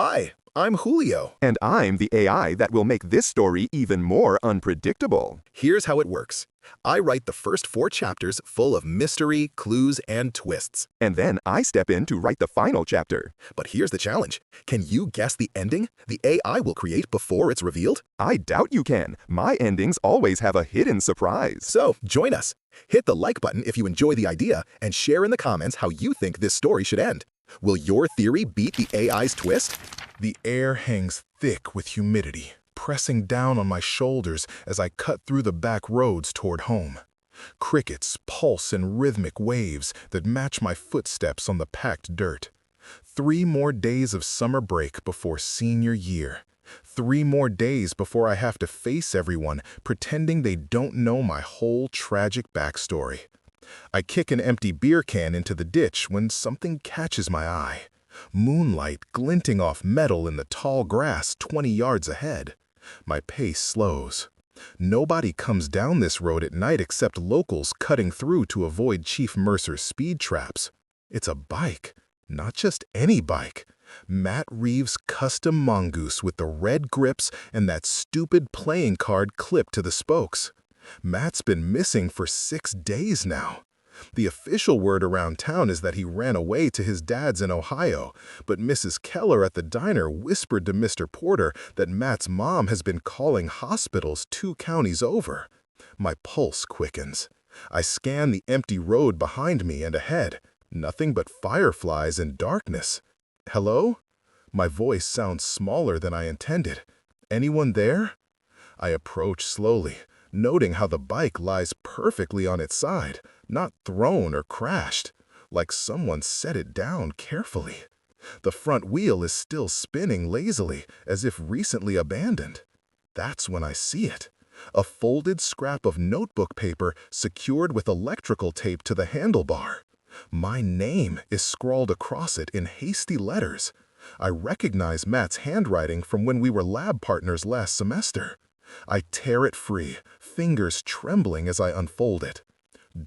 Hi, I'm Julio. And I'm the AI that will make this story even more unpredictable. Here's how it works. I write the first 4 chapters full of mystery, clues, and twists. And then I step in to write the final chapter. But here's the challenge. Can you guess the ending the AI will create before it's revealed? I doubt you can. My endings always have a hidden surprise. So, join us. Hit the like button if you enjoy the idea and share in the comments how you think this story should end. Will your theory beat the AI's twist? The air hangs thick with humidity, pressing down on my shoulders as I cut through the back roads toward home. Crickets pulse in rhythmic waves that match my footsteps on the packed dirt. 3 more days of summer break before senior year. 3 more days before I have to face everyone pretending they don't know my whole tragic backstory. I kick an empty beer can into the ditch when something catches my eye. Moonlight glinting off metal in the tall grass 20 yards ahead. My pace slows. Nobody comes down this road at night except locals cutting through to avoid Chief Mercer's speed traps. It's a bike, not just any bike. Matt Reeves' custom mongoose with the red grips and that stupid playing card clipped to the spokes. Matt's been missing for 6 days now. The official word around town is that he ran away to his dad's in Ohio, but Mrs. Keller at the diner whispered to Mr. Porter that Matt's mom has been calling hospitals 2 counties over. My pulse quickens. I scan the empty road behind me and ahead. Nothing but fireflies and darkness. Hello? My voice sounds smaller than I intended. Anyone there? I approach slowly, noting how the bike lies perfectly on its side, not thrown or crashed, like someone set it down carefully. The front wheel is still spinning lazily, as if recently abandoned. That's when I see it. A folded scrap of notebook paper secured with electrical tape to the handlebar. My name is scrawled across it in hasty letters. I recognize Matt's handwriting from when we were lab partners last semester. I tear it free, fingers trembling as I unfold it.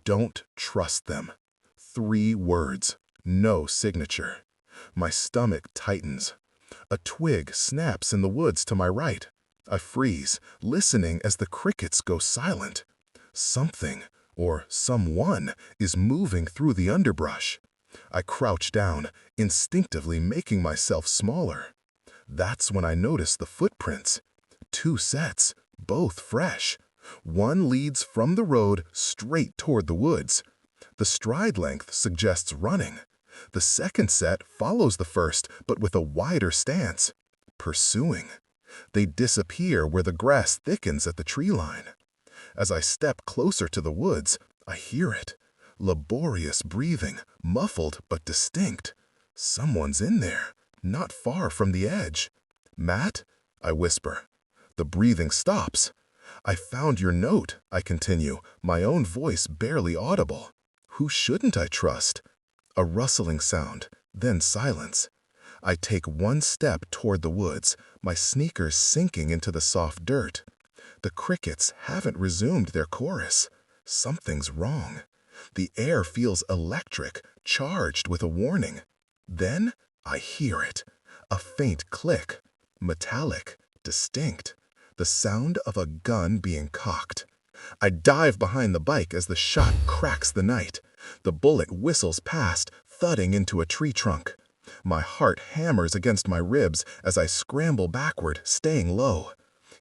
Don't trust them. 3 words. No signature. My stomach tightens. A twig snaps in the woods to my right. I freeze, listening as the crickets go silent. Something, or someone, is moving through the underbrush. I crouch down, instinctively making myself smaller. That's when I notice the footprints. 2 sets, both fresh. One leads from the road straight toward the woods. The stride length suggests running. The second set follows the first, but with a wider stance. Pursuing. They disappear where the grass thickens at the tree line. As I step closer to the woods, I hear it. Laborious breathing, muffled but distinct. Someone's in there, not far from the edge. Matt? I whisper. The breathing stops. I found your note, I continue, my own voice barely audible. Who shouldn't I trust? A rustling sound, then silence. I take 1 step toward the woods, my sneakers sinking into the soft dirt. The crickets haven't resumed their chorus. Something's wrong. The air feels electric, charged with a warning. Then I hear it. A faint click. Metallic, distinct. The sound of a gun being cocked. I dive behind the bike as the shot cracks the night. The bullet whistles past, thudding into a tree trunk. My heart hammers against my ribs as I scramble backward, staying low.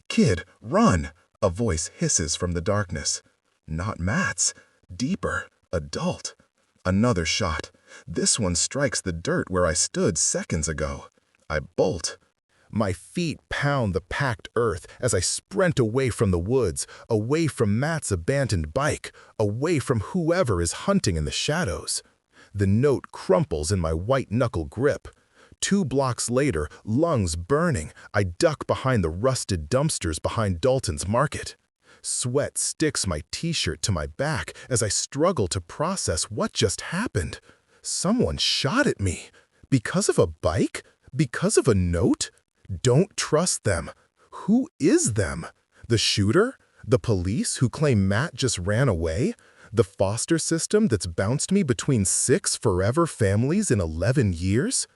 "Kid, run!" a voice hisses from the darkness. Not Matt's. Deeper, adult. Another shot. This one strikes the dirt where I stood seconds ago. I bolt. My feet pound the packed earth as I sprint away from the woods, away from Matt's abandoned bike, away from whoever is hunting in the shadows. The note crumples in my white-knuckle grip. 2 blocks later, lungs burning, I duck behind the rusted dumpsters behind Dalton's Market. Sweat sticks my t-shirt to my back as I struggle to process what just happened. Someone shot at me. Because of a bike? Because of a note? Don't trust them. Who is them? The shooter? The police who claim Matt just ran away? The foster system that's bounced me between 6 forever families in 11 years?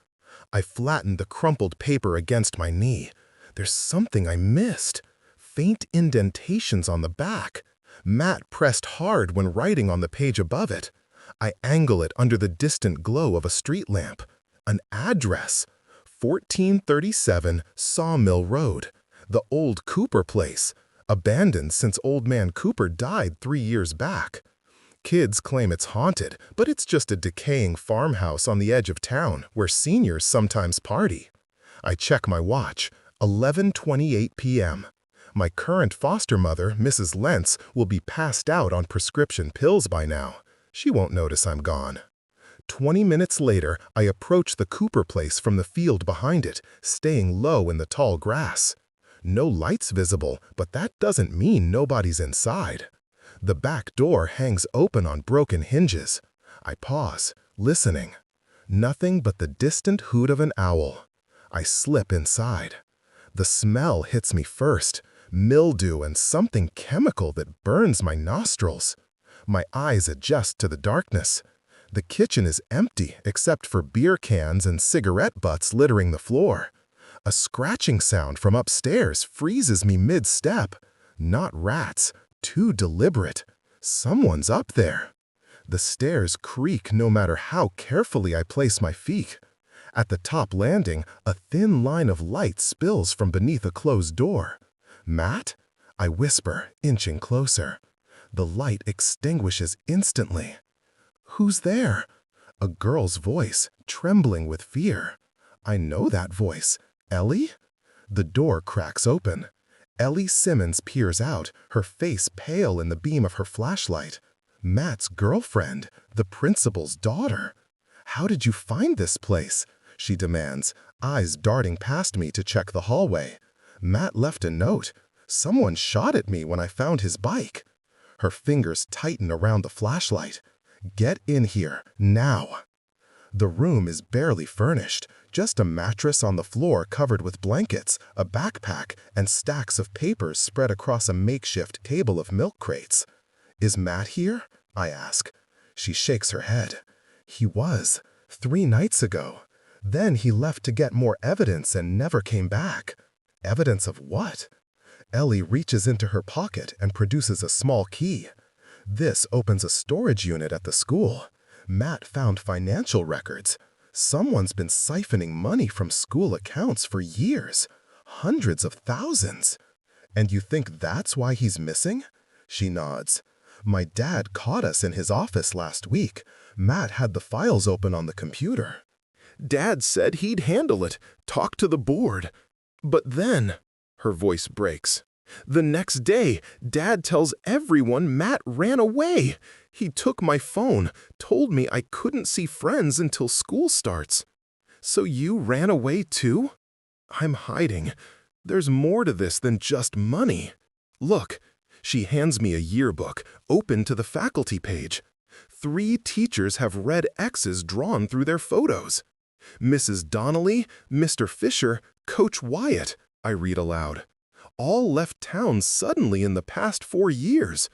I flattened the crumpled paper against my knee. There's something I missed. Faint indentations on the back. Matt pressed hard when writing on the page above it. I angle it under the distant glow of a street lamp. An address. 1437 Sawmill Road. The old Cooper place. Abandoned since old man Cooper died 3 years back. Kids claim it's haunted, but it's just a decaying farmhouse on the edge of town where seniors sometimes party. I check my watch. 11:28 p.m. My current foster mother, Mrs. Lentz, will be passed out on prescription pills by now. She won't notice I'm gone. 20 minutes later, I approach the Cooper place from the field behind it, staying low in the tall grass. No lights visible, but that doesn't mean nobody's inside. The back door hangs open on broken hinges. I pause, listening. Nothing but the distant hoot of an owl. I slip inside. The smell hits me first, mildew and something chemical that burns my nostrils. My eyes adjust to the darkness. The kitchen is empty except for beer cans and cigarette butts littering the floor. A scratching sound from upstairs freezes me mid-step. Not rats, too deliberate. Someone's up there. The stairs creak no matter how carefully I place my feet. At the top landing, a thin line of light spills from beneath a closed door. Matt? I whisper, inching closer. The light extinguishes instantly. Who's there? A girl's voice, trembling with fear. I know that voice. Ellie? The door cracks open. Ellie Simmons peers out, her face pale in the beam of her flashlight. Matt's girlfriend, the principal's daughter. How did you find this place? She demands, eyes darting past me to check the hallway. Matt left a note. Someone shot at me when I found his bike. Her fingers tighten around the flashlight. Get in here, now. The room is barely furnished, just a mattress on the floor covered with blankets, a backpack, and stacks of papers spread across a makeshift table of milk crates. Is Matt here? I ask. She shakes her head. He was, 3 nights ago. Then he left to get more evidence and never came back. Evidence of what? Ellie reaches into her pocket and produces a small key. This opens a storage unit at the school. Matt found financial records. Someone's been siphoning money from school accounts for years. Hundreds of thousands. And you think that's why he's missing? She nods. My dad caught us in his office last week. Matt had the files open on the computer. Dad said he'd handle it, talk to the board. But then, her voice breaks. The next day, Dad tells everyone Matt ran away. He took my phone, told me I couldn't see friends until school starts. So you ran away too? I'm hiding. There's more to this than just money. Look, she hands me a yearbook, open to the faculty page. 3 teachers have red X's drawn through their photos. Mrs. Donnelly, Mr. Fisher, Coach Wyatt, I read aloud. All left town suddenly in the past 4 years.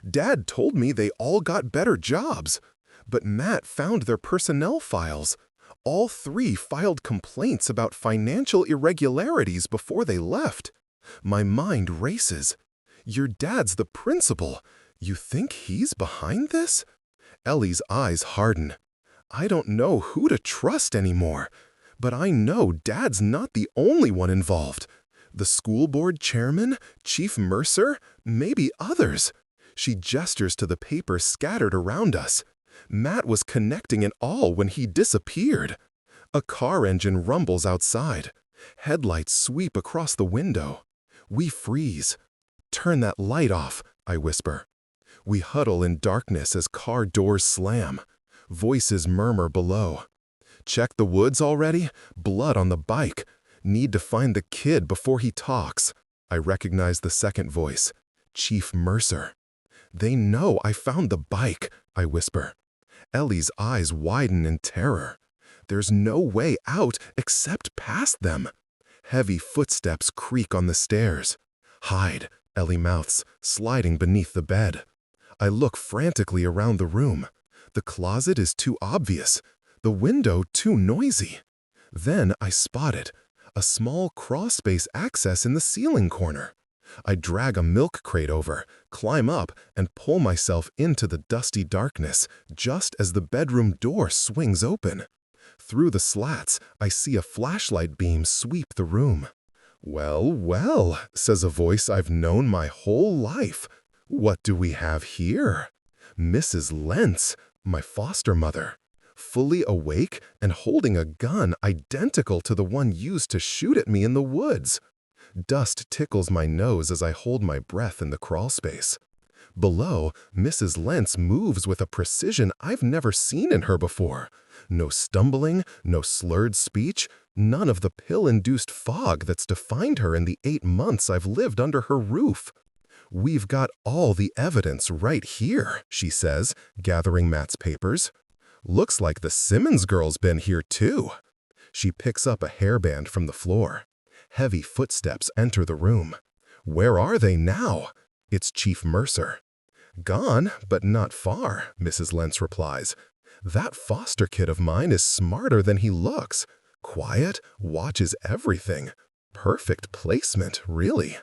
Dad told me they all got better jobs. But Matt found their personnel files. All 3 filed complaints about financial irregularities before they left. My mind races. Your dad's the principal. You think he's behind this? Ellie's eyes harden. I don't know who to trust anymore. But I know Dad's not the only one involved. The school board chairman, Chief Mercer, maybe others. She gestures to the papers scattered around us. Matt was connecting it all when he disappeared. A car engine rumbles outside. Headlights sweep across the window. We freeze. Turn that light off, I whisper. We huddle in darkness as car doors slam. Voices murmur below. Check the woods already? Blood on the bike. Need to find the kid before he talks. I recognize the second voice. Chief Mercer. They know I found the bike, I whisper. Ellie's eyes widen in terror. There's no way out except past them. Heavy footsteps creak on the stairs. Hide, Ellie mouths, sliding beneath the bed. I look frantically around the room. The closet is too obvious. The window too noisy. Then I spot it, a small crawlspace access in the ceiling corner. I drag a milk crate over, climb up, and pull myself into the dusty darkness just as the bedroom door swings open. Through the slats, I see a flashlight beam sweep the room. "Well, well," says a voice I've known my whole life. "What do we have here?" Mrs. Lentz, my foster mother, fully awake and holding a gun identical to the one used to shoot at me in the woods. Dust tickles my nose as I hold my breath in the crawlspace. Below, Mrs. Lentz moves with a precision I've never seen in her before. No stumbling, no slurred speech, none of the pill-induced fog that's defined her in the 8 months I've lived under her roof. "We've got all the evidence right here," she says, gathering Matt's papers. "Looks like the Simmons girl's been here too." She picks up a hairband from the floor. Heavy footsteps enter the room. "Where are they now?" It's Chief Mercer. "Gone, but not far," Mrs. Lentz replies. "That foster kid of mine is smarter than he looks. Quiet, watches everything. Perfect placement, really."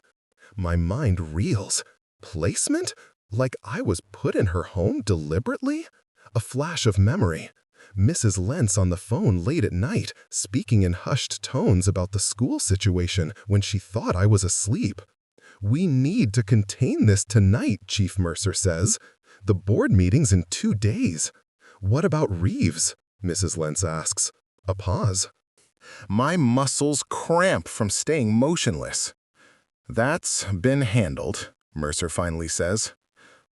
My mind reels. Placement? Like I was put in her home deliberately? A flash of memory. Mrs. Lentz on the phone late at night, speaking in hushed tones about the school situation when she thought I was asleep. "We need to contain this tonight," Chief Mercer says. "The board meeting's in 2 days." "What about Reeves?" Mrs. Lentz asks. A pause. My muscles cramp from staying motionless. "That's been handled," Mercer finally says.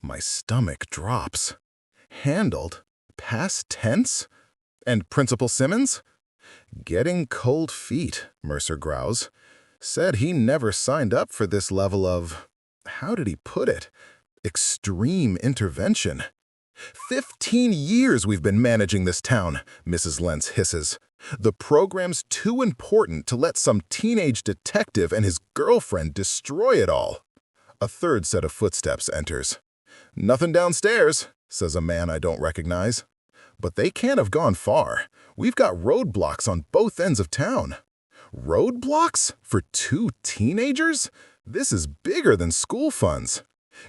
My stomach drops. Handled? Past tense? And Principal Simmons? "Getting cold feet," Mercer growls. "Said he never signed up for this level of, how did he put it, extreme intervention." 15 years we've been managing this town," Mrs. Lentz hisses. "The program's too important to let some teenage detective and his girlfriend destroy it all." A third set of footsteps enters. "Nothing downstairs," says a man I don't recognize. "But they can't have gone far. We've got roadblocks on both ends of town." Roadblocks? For 2 teenagers? This is bigger than school funds.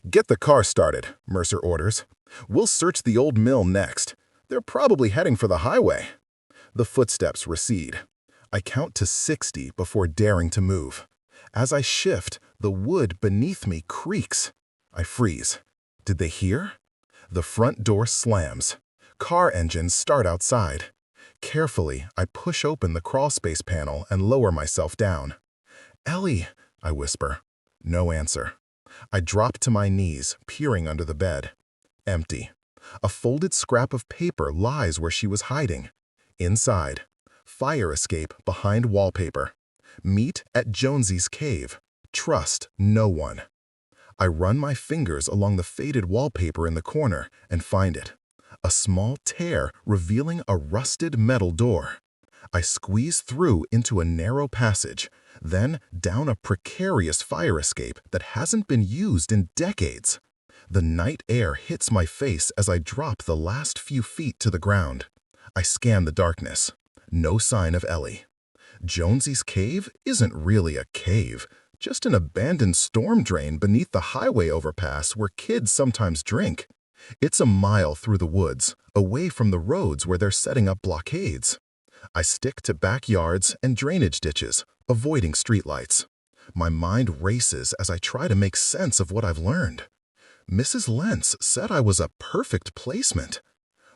"Get the car started," Mercer orders. "We'll search the old mill next. They're probably heading for the highway." The footsteps recede. I count to 60 before daring to move. As I shift, the wood beneath me creaks. I freeze. Did they hear? The front door slams. Car engines start outside. Carefully, I push open the crawlspace panel and lower myself down. "Ellie," I whisper. No answer. I drop to my knees, peering under the bed. Empty. A folded scrap of paper lies where she was hiding. Inside, fire escape behind wallpaper. Meet at Jonesy's cave. Trust no one. I run my fingers along the faded wallpaper in the corner and find it. A small tear revealing a rusted metal door. I squeeze through into a narrow passage, then down a precarious fire escape that hasn't been used in decades. The night air hits my face as I drop the last few feet to the ground. I scan the darkness. No sign of Ellie. Jonesy's cave isn't really a cave, just an abandoned storm drain beneath the highway overpass where kids sometimes drink. It's a mile through the woods, away from the roads where they're setting up blockades. I stick to backyards and drainage ditches, avoiding streetlights. My mind races as I try to make sense of what I've learned. Mrs. Lentz said I was a perfect placement.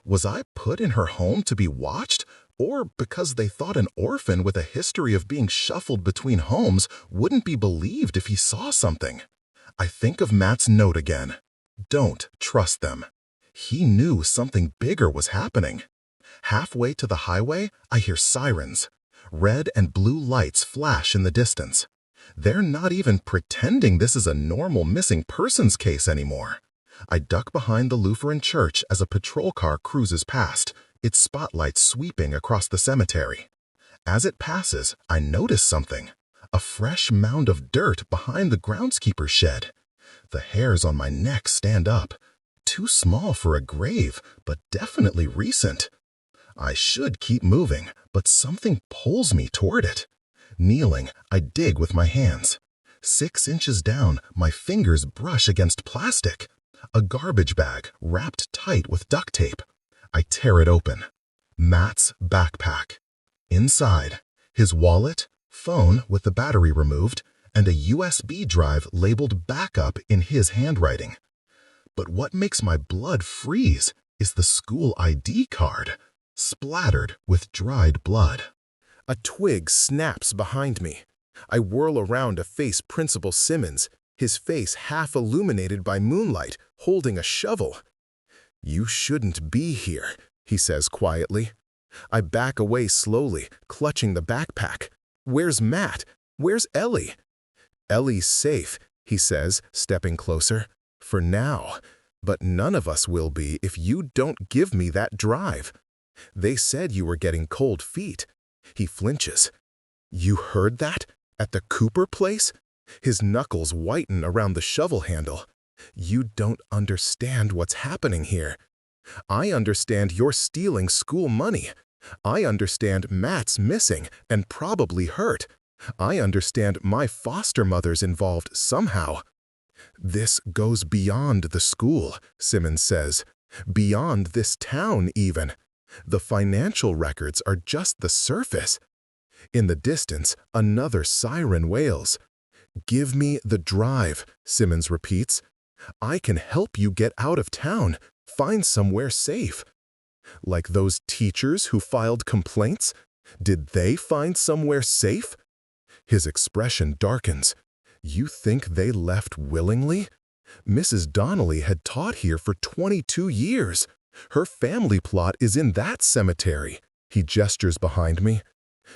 Was I put in her home to be watched, or because they thought an orphan with a history of being shuffled between homes wouldn't be believed if he saw something? I think of Matt's note again. Don't trust them. He knew something bigger was happening. Halfway to the highway, I hear sirens. Red and blue lights flash in the distance. They're not even pretending this is a normal missing persons case anymore. I duck behind the Lutheran church as a patrol car cruises past, its spotlight sweeping across the cemetery. As it passes, I notice something. A fresh mound of dirt behind the groundskeeper's shed. The hairs on my neck stand up. Too small for a grave, but definitely recent. I should keep moving, but something pulls me toward it. Kneeling, I dig with my hands. 6 inches down, my fingers brush against plastic. A garbage bag wrapped tight with duct tape. I tear it open. Matt's backpack. Inside, his wallet, phone with the battery removed, and a USB drive labeled backup in his handwriting. But what makes my blood freeze is the school ID card, splattered with dried blood. A twig snaps behind me. I whirl around to face Principal Simmons, his face half illuminated by moonlight, holding a shovel. "You shouldn't be here," he says quietly. I back away slowly, clutching the backpack. "Where's Matt? Where's Ellie?" "Ellie's safe," he says, stepping closer. "For now. But none of us will be if you don't give me that drive. They said you were getting cold feet." He flinches. "You heard that? At the Cooper place?" His knuckles whiten around the shovel handle. "You don't understand what's happening here. I understand you're stealing school money. I understand Matt's missing and probably hurt. I understand my foster mother's involved somehow." "This goes beyond the school," Simmons says. "Beyond this town, even. The financial records are just the surface." In the distance, another siren wails. "Give me the drive," Simmons repeats. "I can help you get out of town, find somewhere safe." Like those teachers who filed complaints? Did they find somewhere safe? His expression darkens. "You think they left willingly?" Mrs. Donnelly had taught here for 22 years. Her family plot is in that cemetery. He gestures behind me.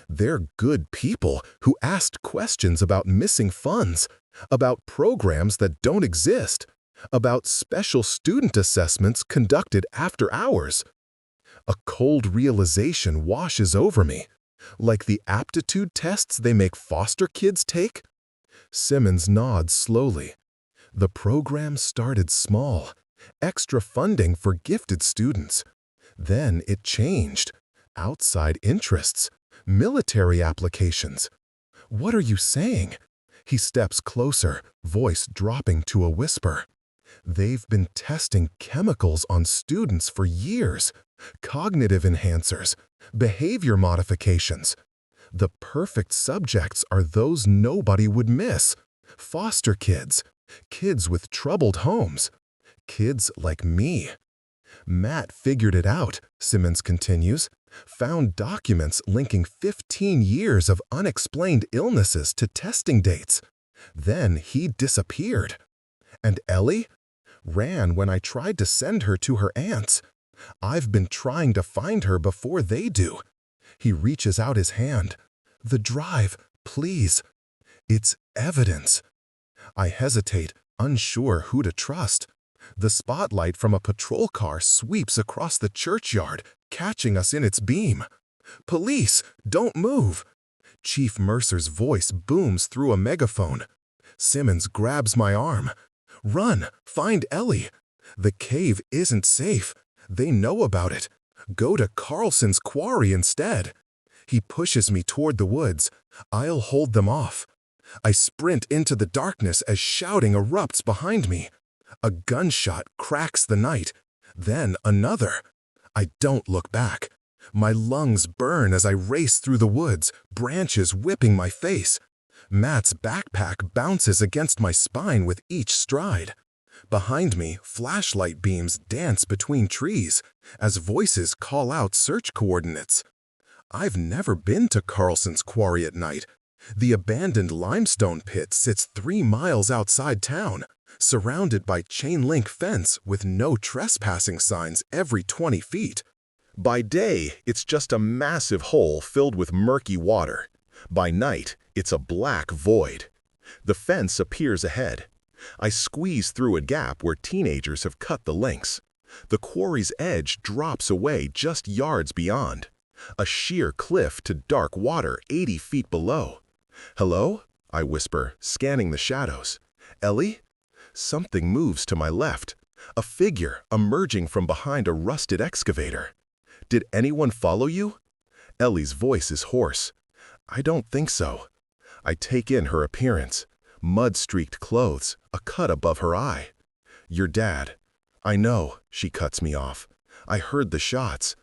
"They're good people who asked questions about missing funds, about programs that don't exist, about special student assessments conducted after hours." A cold realization washes over me. Like the aptitude tests they make foster kids take? Simmons nods slowly. The program started small, extra funding for gifted students. Then it changed. Outside interests, military applications. "What are you saying?" He steps closer, voice dropping to a whisper. "They've been testing chemicals on students for years. Cognitive enhancers, behavior modifications. The perfect subjects are those nobody would miss. Foster kids, kids with troubled homes, kids like me." "Matt figured it out," Simmons continues. "Found documents linking 15 years of unexplained illnesses to testing dates. Then he disappeared. And Ellie? Ran when I tried to send her to her aunt's. I've been trying to find her before they do." He reaches out his hand. "The drive, please. It's evidence." I hesitate, unsure who to trust. The spotlight from a patrol car sweeps across the churchyard, catching us in its beam. "Police, don't move!" Chief Mercer's voice booms through a megaphone. Simmons grabs my arm. "Run, find Ellie. The cave isn't safe. They know about it. Go to Carlson's quarry instead." He pushes me toward the woods. I'll hold them off. I sprint into the darkness as shouting erupts behind me. A gunshot cracks the night. Then another. I don't look back. My lungs burn as I race through the woods, branches whipping my face. Matt's backpack bounces against my spine with each stride. Behind me, flashlight beams dance between trees as voices call out search coordinates. I've never been to Carlson's quarry at night. The abandoned limestone pit sits 3 miles outside town, surrounded by chain-link fence with no trespassing signs every 20 feet. By day, it's just a massive hole filled with murky water. By night, it's a black void. The fence appears ahead. I squeeze through a gap where teenagers have cut the links. The quarry's edge drops away just yards beyond. A sheer cliff to dark water 80 feet below. "Hello?" I whisper, scanning the shadows. "Ellie?" Something moves to my left. A figure emerging from behind a rusted excavator. Did anyone follow you? Ellie's voice is hoarse. I don't think so. I take in her appearance. Mud-streaked clothes, a cut above her eye. Your dad. I know, she cuts me off. I heard the shots.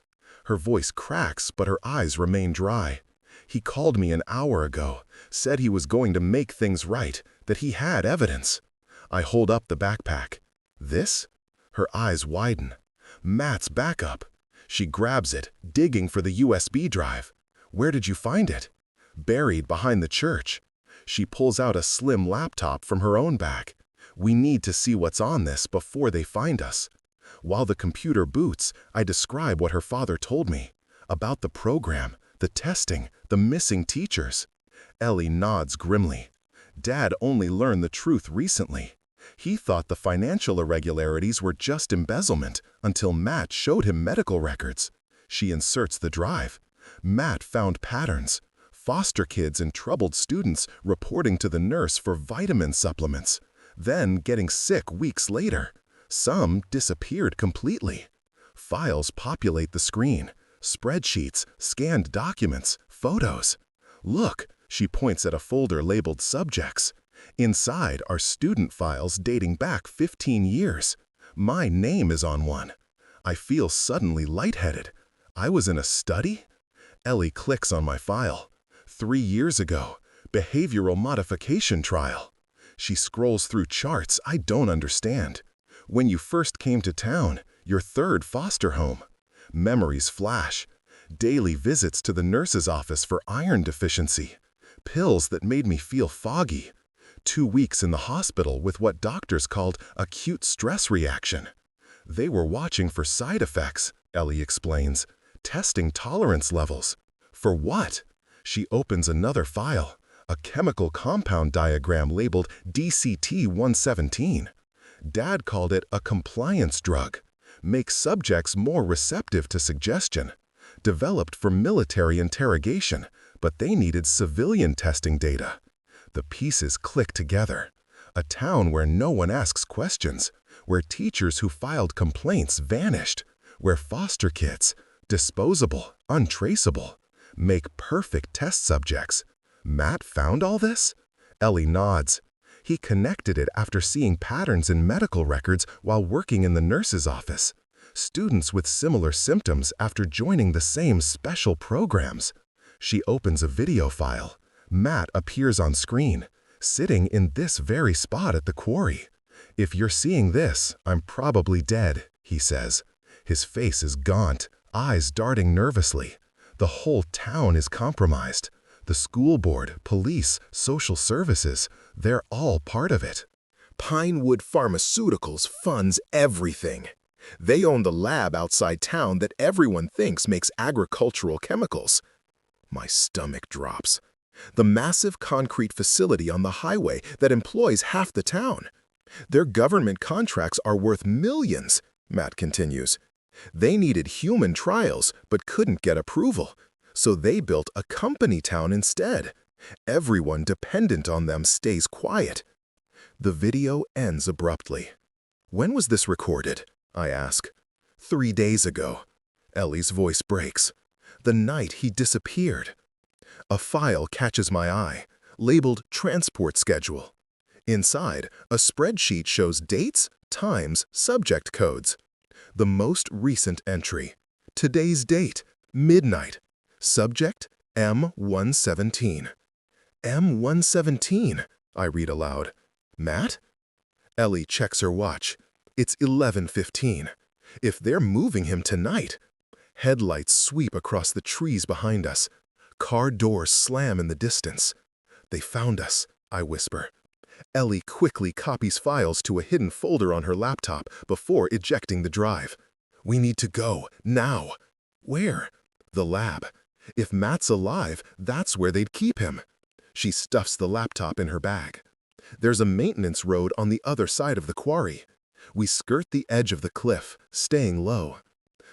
Her voice cracks, but her eyes remain dry. He called me an hour ago, said he was going to make things right, that he had evidence. I hold up the backpack. This? Her eyes widen. Matt's backup. She grabs it, digging for the USB drive. Where did you find it? Buried behind the church. She pulls out a slim laptop from her own bag. We need to see what's on this before they find us. While the computer boots, I describe what her father told me. About the program, the testing, the missing teachers. Ellie nods grimly. Dad only learned the truth recently. He thought the financial irregularities were just embezzlement until Matt showed him medical records. She inserts the drive. Matt found patterns. Foster kids and troubled students reporting to the nurse for vitamin supplements, then getting sick weeks later. Some disappeared completely. Files populate the screen. Spreadsheets, scanned documents, photos. Look, she points at a folder labeled Subjects. Inside are student files dating back 15 years. My name is on one. I feel suddenly lightheaded. I was in a study? Ellie clicks on my file. 3 years ago, behavioral modification trial. She scrolls through charts I don't understand. When you first came to town, your third foster home. Memories flash. Daily visits to the nurse's office for iron deficiency. Pills that made me feel foggy. 2 weeks in the hospital with what doctors called acute stress reaction. They were watching for side effects, Ellie explains. Testing tolerance levels. For what? She opens another file, a chemical compound diagram labeled DCT-117. Dad called it a compliance drug. Makes subjects more receptive to suggestion. Developed for military interrogation, but they needed civilian testing data. The pieces click together. A town where no one asks questions, where teachers who filed complaints vanished, where foster kids, disposable, untraceable, make perfect test subjects. Matt found all this? Ellie nods. He connected it after seeing patterns in medical records while working in the nurse's office. Students with similar symptoms after joining the same special programs. She opens a video file. Matt appears on screen, sitting in this very spot at the quarry. If you're seeing this, I'm probably dead, he says. His face is gaunt, eyes darting nervously. The whole town is compromised. The school board, police, social services, they're all part of it. Pinewood Pharmaceuticals funds everything. They own the lab outside town that everyone thinks makes agricultural chemicals. My stomach drops. The massive concrete facility on the highway that employs half the town. Their government contracts are worth millions, Matt continues. They needed human trials but couldn't get approval, so they built a company town instead. Everyone dependent on them stays quiet. The video ends abruptly. When was this recorded? I ask. 3 days ago. Ellie's voice breaks. The night he disappeared. A file catches my eye, labeled Transport Schedule. Inside, a spreadsheet shows dates, times, subject codes. The most recent entry. Today's date, midnight. Subject, M117. M117, I read aloud. Matt? Ellie checks her watch. It's 11:15. If they're moving him tonight. Headlights sweep across the trees behind us. Car doors slam in the distance. They found us, I whisper. Ellie quickly copies files to a hidden folder on her laptop before ejecting the drive. We need to go, now. Where? The lab. If Matt's alive, that's where they'd keep him. She stuffs the laptop in her bag. There's a maintenance road on the other side of the quarry. We skirt the edge of the cliff, staying low.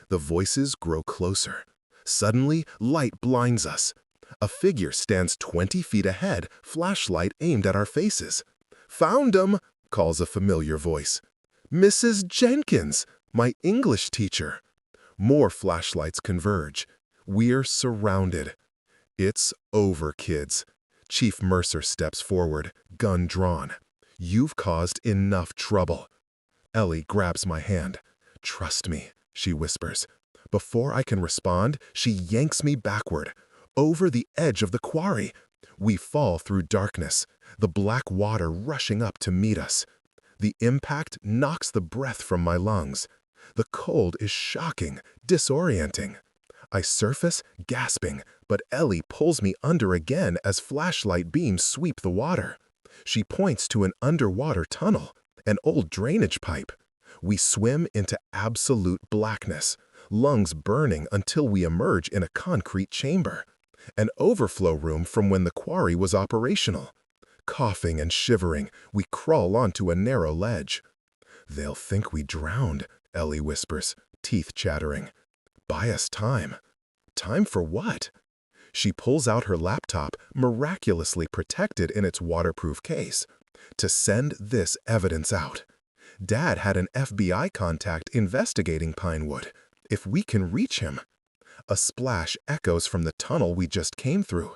The voices grow closer. Suddenly, light blinds us. A figure stands 20 feet ahead, flashlight aimed at our faces. "Found 'em," calls a familiar voice. "Mrs. Jenkins, my English teacher." More flashlights converge. We're surrounded. It's over, kids. Chief Mercer steps forward, gun drawn. You've caused enough trouble. Ellie grabs my hand. Trust me, she whispers. Before I can respond, she yanks me backward, over the edge of the quarry. We fall through darkness, the black water rushing up to meet us. The impact knocks the breath from my lungs. The cold is shocking, disorienting. I surface, gasping, but Ellie pulls me under again as flashlight beams sweep the water. She points to an underwater tunnel, an old drainage pipe. We swim into absolute blackness, lungs burning until we emerge in a concrete chamber, an overflow room from when the quarry was operational. Coughing and shivering, we crawl onto a narrow ledge. They'll think we drowned, Ellie whispers, teeth chattering. Buy us time. Time for what? She pulls out her laptop, miraculously protected in its waterproof case, to send this evidence out. Dad had an FBI contact investigating Pinewood. If we can reach him. A splash echoes from the tunnel we just came through.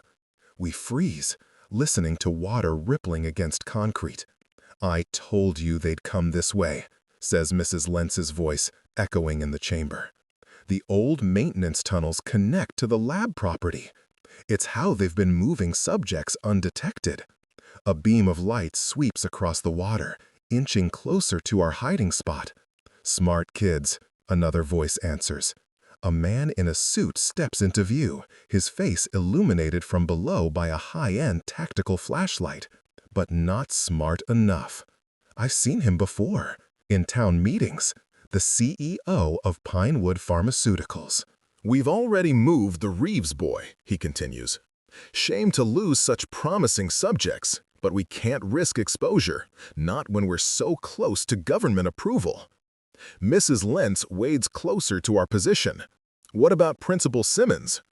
We freeze, listening to water rippling against concrete. I told you they'd come this way, says Mrs. Lentz's voice, echoing in the chamber. The old maintenance tunnels connect to the lab property. It's how they've been moving subjects undetected. A beam of light sweeps across the water, inching closer to our hiding spot. Smart kids, another voice answers. A man in a suit steps into view, his face illuminated from below by a high-end tactical flashlight. But not smart enough. I've seen him before, in town meetings. The CEO of Pinewood Pharmaceuticals. We've already moved the Reeves boy, he continues. Shame to lose such promising subjects, but we can't risk exposure, not when we're so close to government approval. Mrs. Lentz wades closer to our position. What about Principal Simmons?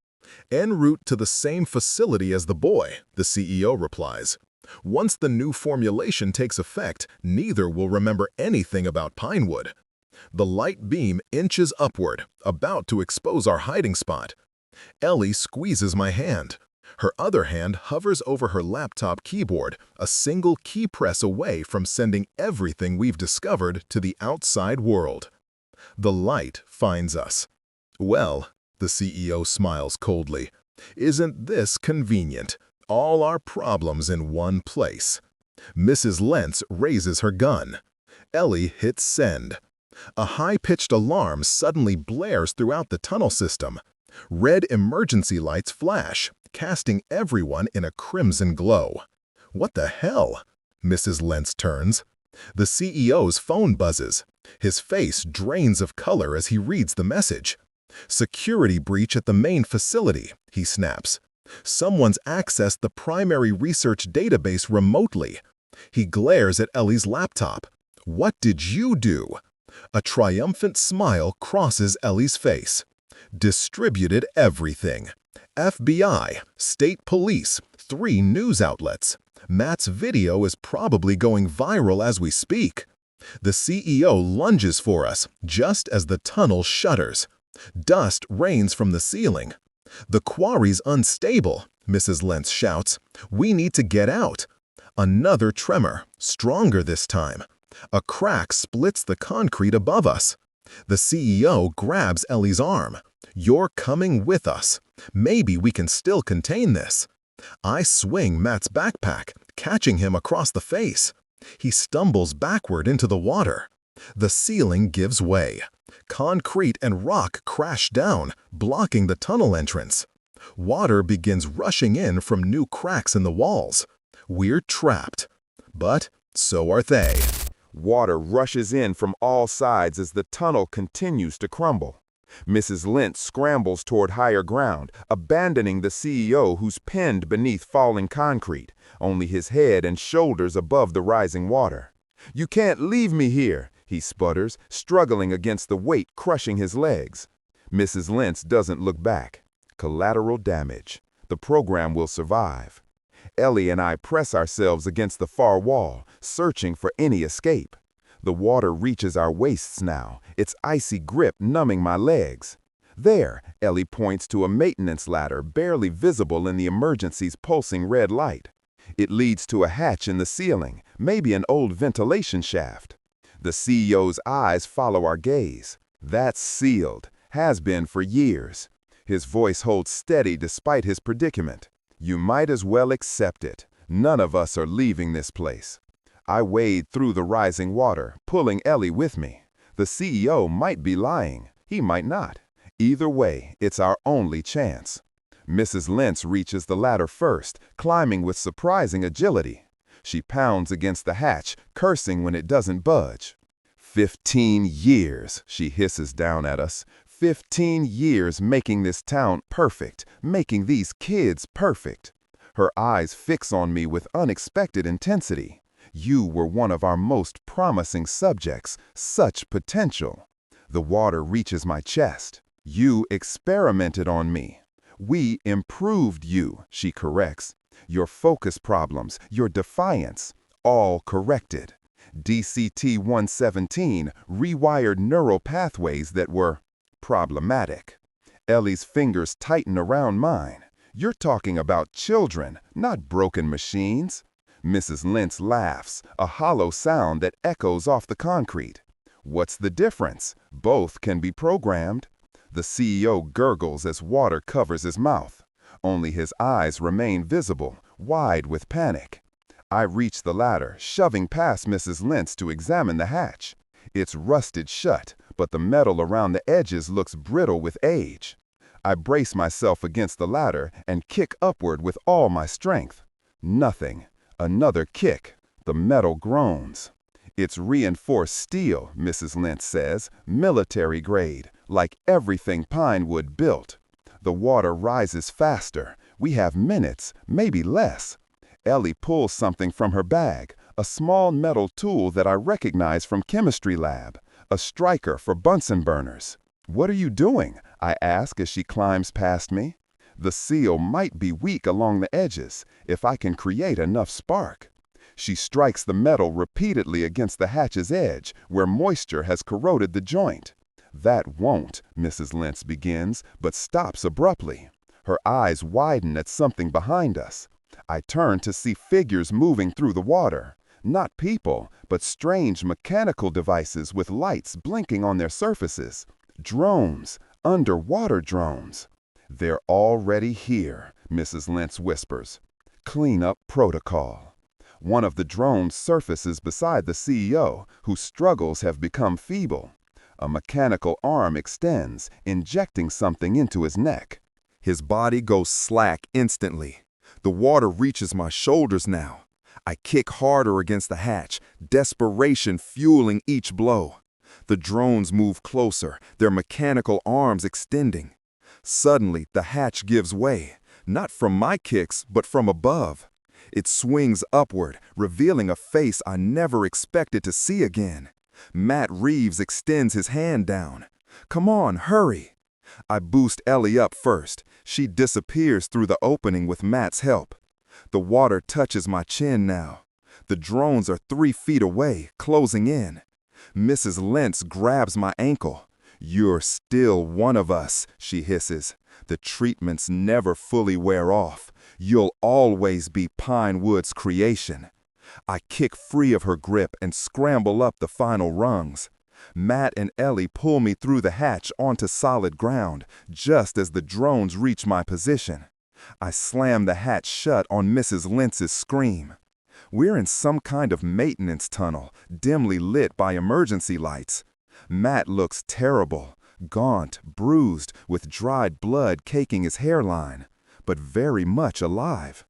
En route to the same facility as the boy, the CEO replies. Once the new formulation takes effect, neither will remember anything about Pinewood. The light beam inches upward, about to expose our hiding spot. Ellie squeezes my hand. Her other hand hovers over her laptop keyboard, a single key press away from sending everything we've discovered to the outside world. The light finds us. Well, the CEO smiles coldly. Isn't this convenient? All our problems in one place. Mrs. Lentz raises her gun. Ellie hits send. A high-pitched alarm suddenly blares throughout the tunnel system. Red emergency lights flash, casting everyone in a crimson glow. What the hell? Mrs. Lentz turns. The CEO's phone buzzes. His face drains of color as he reads the message. Security breach at the main facility, he snaps. Someone's accessed the primary research database remotely. He glares at Ellie's laptop. What did you do? A triumphant smile crosses Ellie's face. Distributed everything. FBI, state police, 3 news outlets. Matt's video is probably going viral as we speak. The CEO lunges for us just as the tunnel shutters. Dust rains from the ceiling. The quarry's unstable, Mrs. Lentz shouts. We need to get out. Another tremor, stronger this time. A crack splits the concrete above us. The CEO grabs Ellie's arm. You're coming with us. Maybe we can still contain this. I swing Matt's backpack, catching him across the face. He stumbles backward into the water. The ceiling gives way. Concrete and rock crash down, blocking the tunnel entrance. Water begins rushing in from new cracks in the walls. We're trapped. But so are they. Water rushes in from all sides as the tunnel continues to crumble. Mrs. Lentz scrambles toward higher ground, abandoning the CEO who's pinned beneath falling concrete, only his head and shoulders above the rising water. You can't leave me here, he sputters, struggling against the weight crushing his legs. Mrs. Lentz doesn't look back. Collateral damage. The program will survive. Ellie and I press ourselves against the far wall, searching for any escape. The water reaches our waists now, its icy grip numbing my legs. There, Ellie points to a maintenance ladder barely visible in the emergency's pulsing red light. It leads to a hatch in the ceiling, maybe an old ventilation shaft. The CEO's eyes follow our gaze. That's sealed, has been for years. His voice holds steady despite his predicament. You might as well accept it. None of us are leaving this place. I wade through the rising water, pulling Ellie with me. The CEO might be lying. He might not. Either way, it's our only chance. Mrs. Lentz reaches the ladder first, climbing with surprising agility. She pounds against the hatch, cursing when it doesn't budge. 15 years, she hisses down at us. 15 years making this town perfect, making these kids perfect. Her eyes fix on me with unexpected intensity. You were one of our most promising subjects, such potential. The water reaches my chest. You experimented on me. We improved you, she corrects. Your focus problems, your defiance, all corrected. DCT-117 rewired neural pathways that were problematic. Ellie's fingers tighten around mine. You're talking about children, not broken machines. Mrs. Lentz laughs, a hollow sound that echoes off the concrete. What's the difference? Both can be programmed. The CEO gurgles as water covers his mouth. Only his eyes remain visible, wide with panic. I reach the ladder, shoving past Mrs. Lentz to examine the hatch. It's rusted shut, but the metal around the edges looks brittle with age. I brace myself against the ladder and kick upward with all my strength. Nothing. Another kick. The metal groans. It's reinforced steel, Mrs. Lentz says, military grade, like everything Pinewood built. The water rises faster. We have minutes, maybe less. Ellie pulls something from her bag, a small metal tool that I recognize from chemistry lab, a striker for Bunsen burners. What are you doing? I ask as she climbs past me. The seal might be weak along the edges, if I can create enough spark. She strikes the metal repeatedly against the hatch's edge, where moisture has corroded the joint. That won't, Mrs. Lentz begins, but stops abruptly. Her eyes widen at something behind us. I turn to see figures moving through the water. Not people, but strange mechanical devices with lights blinking on their surfaces. Drones, underwater drones. They're already here, Mrs. Lentz whispers. Cleanup protocol. One of the drones surfaces beside the CEO, whose struggles have become feeble. A mechanical arm extends, injecting something into his neck. His body goes slack instantly. The water reaches my shoulders now. I kick harder against the hatch, desperation fueling each blow. The drones move closer, their mechanical arms extending. Suddenly, the hatch gives way, not from my kicks, but from above. It swings upward, revealing a face I never expected to see again. Matt Reeves extends his hand down. Come on, hurry. I boost Ellie up first. She disappears through the opening with Matt's help. The water touches my chin now. The drones are 3 feet away, closing in. Mrs. Lentz grabs my ankle. You're still one of us, she hisses. The treatments never fully wear off. You'll always be Pinewood's creation. I kick free of her grip and scramble up the final rungs. Matt and Ellie pull me through the hatch onto solid ground, just as the drones reach my position. I slam the hatch shut on Mrs. Lentz's scream. We're in some kind of maintenance tunnel, dimly lit by emergency lights. Matt looks terrible, gaunt, bruised, with dried blood caking his hairline, but very much alive.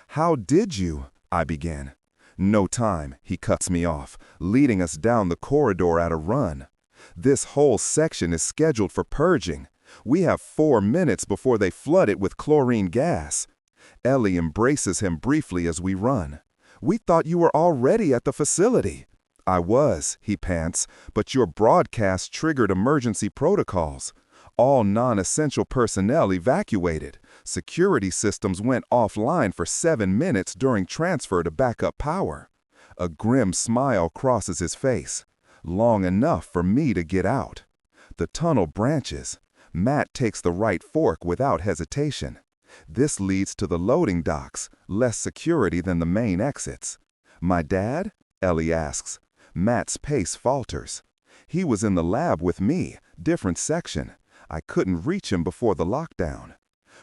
How did you? I begin. No time, he cuts me off, leading us down the corridor at a run. This whole section is scheduled for purging. We have 4 minutes before they flood it with chlorine gas. Ellie embraces him briefly as we run. We thought you were already at the facility. I was, he pants, but your broadcast triggered emergency protocols. All non-essential personnel evacuated. Security systems went offline for 7 minutes during transfer to backup power. A grim smile crosses his face. long enough for me to get out. The tunnel branches. Matt takes the right fork without hesitation. This leads to the loading docks, less security than the main exits. My dad? Ellie asks. Matt's pace falters. He was in the lab with me, different section. I couldn't reach him before the lockdown.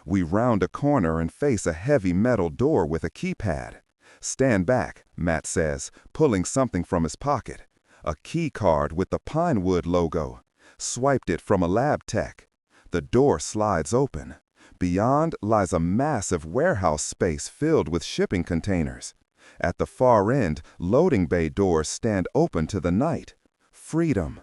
We round a corner and face a heavy metal door with a keypad. Stand back, Matt says, pulling something from his pocket. A key card with the Pinewood logo. Swiped it from a lab tech. The door slides open. Beyond lies a massive warehouse space filled with shipping containers. At the far end, loading bay doors stand open to the night. Freedom.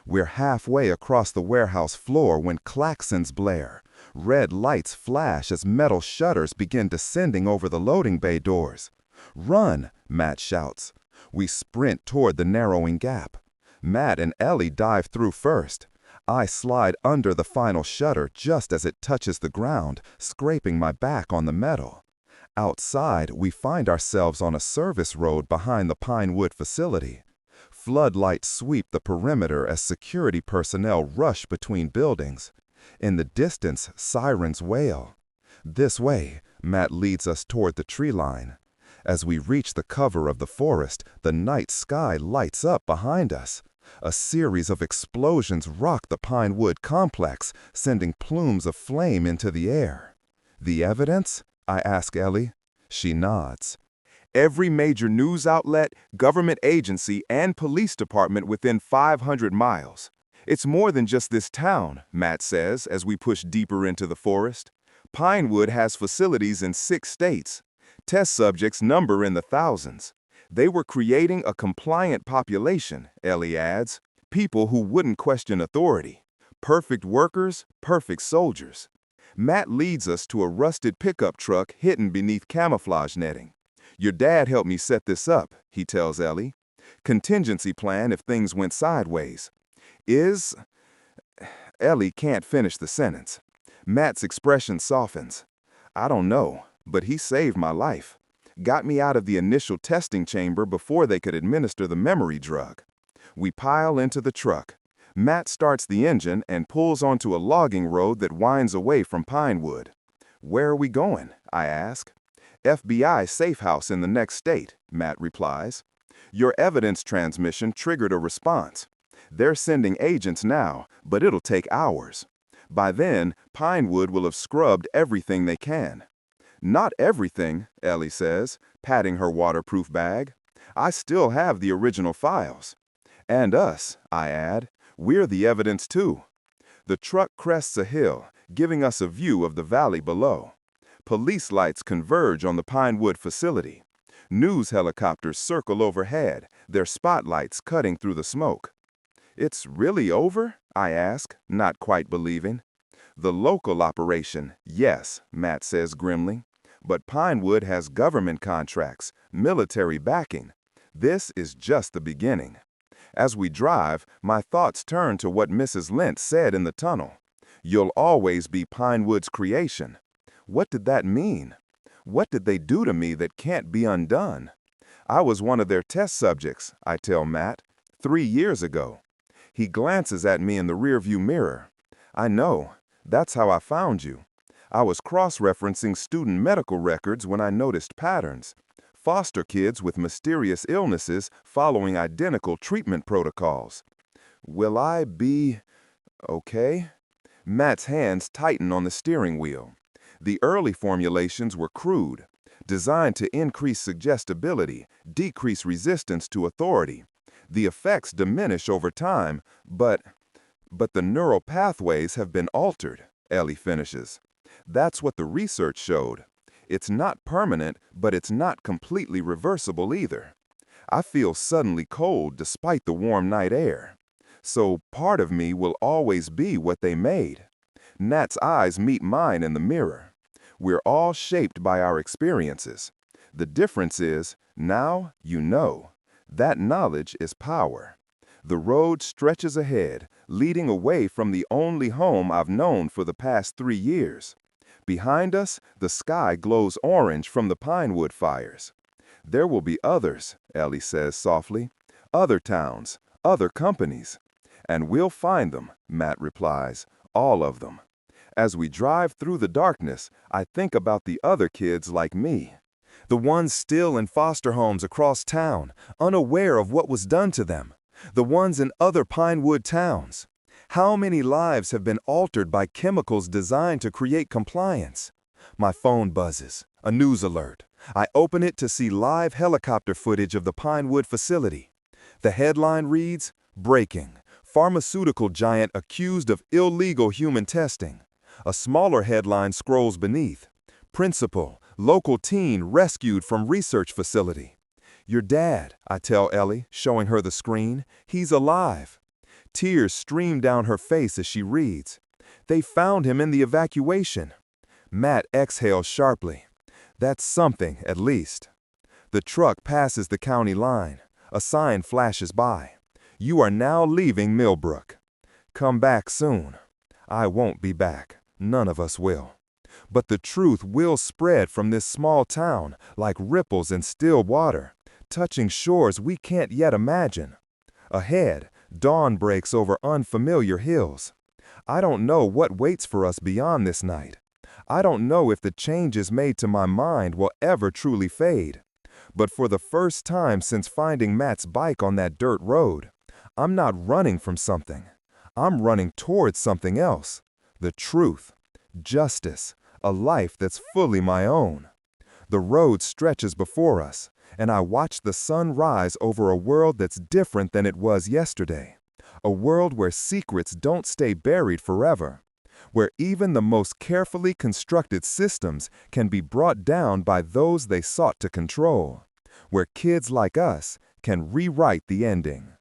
We're halfway across the warehouse floor when klaxons blare. Red lights flash as metal shutters begin descending over the loading bay doors. Run, Matt shouts. We sprint toward the narrowing gap. Matt and Ellie dive through first. I slide under the final shutter just as it touches the ground, scraping my back on the metal. Outside, we find ourselves on a service road behind the Pinewood facility. Floodlights sweep the perimeter as security personnel rush between buildings. In the distance, sirens wail. This way, Matt leads us toward the tree line. As we reach the cover of the forest, the night sky lights up behind us. A series of explosions rock the Pinewood complex, sending plumes of flame into the air. The evidence? I ask Ellie. She nods. Every major news outlet, government agency, and police department within 500 miles. It's more than just this town, Matt says as we push deeper into the forest. Pinewood has facilities in 6 states. Test subjects number in the thousands. They were creating a compliant population, Ellie adds. People who wouldn't question authority. Perfect workers, perfect soldiers. Matt leads us to a rusted pickup truck hidden beneath camouflage netting. Your dad helped me set this up, he tells Ellie. Contingency plan if things went sideways. Ellie can't finish the sentence. Matt's expression softens. I don't know, but he saved my life. Got me out of the initial testing chamber before they could administer the memory drug. We pile into the truck. Matt starts the engine and pulls onto a logging road that winds away from Pinewood. Where are we going? I ask. FBI safe house in the next state, Matt replies. Your evidence transmission triggered a response. They're sending agents now, but it'll take hours. By then, Pinewood will have scrubbed everything they can. Not everything, Ellie says, patting her waterproof bag. I still have the original files. And us, I add. We're the evidence too. The truck crests a hill, giving us a view of the valley below. Police lights converge on the Pinewood facility. News helicopters circle overhead, their spotlights cutting through the smoke. It's really over? I ask, not quite believing. The local operation, yes, Matt says grimly. But Pinewood has government contracts, military backing. This is just the beginning. As we drive, my thoughts turn to what Mrs. Lent said in the tunnel. You'll always be Pinewood's creation. What did that mean? What did they do to me that can't be undone? I was one of their test subjects, I tell Matt, 3 years ago. He glances at me in the rearview mirror. I know. That's how I found you. I was cross-referencing student medical records when I noticed patterns. Foster kids with mysterious illnesses following identical treatment protocols. Will I be okay? Matt's hands tighten on the steering wheel. The early formulations were crude, designed to increase suggestibility, decrease resistance to authority. The effects diminish over time, but the neural pathways have been altered, Ellie finishes. That's what the research showed. It's not permanent, but it's not completely reversible either. I feel suddenly cold despite the warm night air. So part of me will always be what they made. Nat's eyes meet mine in the mirror. We're all shaped by our experiences. The difference is, now you know. That knowledge is power. The road stretches ahead, leading away from the only home I've known for the past 3 years. Behind us, the sky glows orange from the Pinewood fires. There will be others, Ellie says softly. Other towns, other companies. And we'll find them, Matt replies, all of them. As we drive through the darkness, I think about the other kids like me. The ones still in foster homes across town, unaware of what was done to them. The ones in other Pinewood towns. How many lives have been altered by chemicals designed to create compliance? My phone buzzes, a news alert. I open it to see live helicopter footage of the Pinewood facility. The headline reads, "Breaking. Pharmaceutical giant accused of illegal human testing." A smaller headline scrolls beneath. "Principal, local teen rescued from research facility." "Your dad," I tell Ellie, showing her the screen. "He's alive." Tears stream down her face as she reads. "They found him in the evacuation." Matt exhales sharply. That's something, at least. The truck passes the county line. A sign flashes by. "You are now leaving Millbrook. Come back soon." I won't be back. None of us will. But the truth will spread from this small town like ripples in still water, touching shores we can't yet imagine. Ahead, dawn breaks over unfamiliar hills. I don't know what waits for us beyond this night. I don't know if the changes made to my mind will ever truly fade. But for the first time since finding Matt's bike on that dirt road, I'm not running from something. I'm running towards something else. The truth, justice, a life that's fully my own. The road stretches before us, and I watch the sun rise over a world that's different than it was yesterday. A world where secrets don't stay buried forever. Where even the most carefully constructed systems can be brought down by those they sought to control. Where kids like us can rewrite the ending.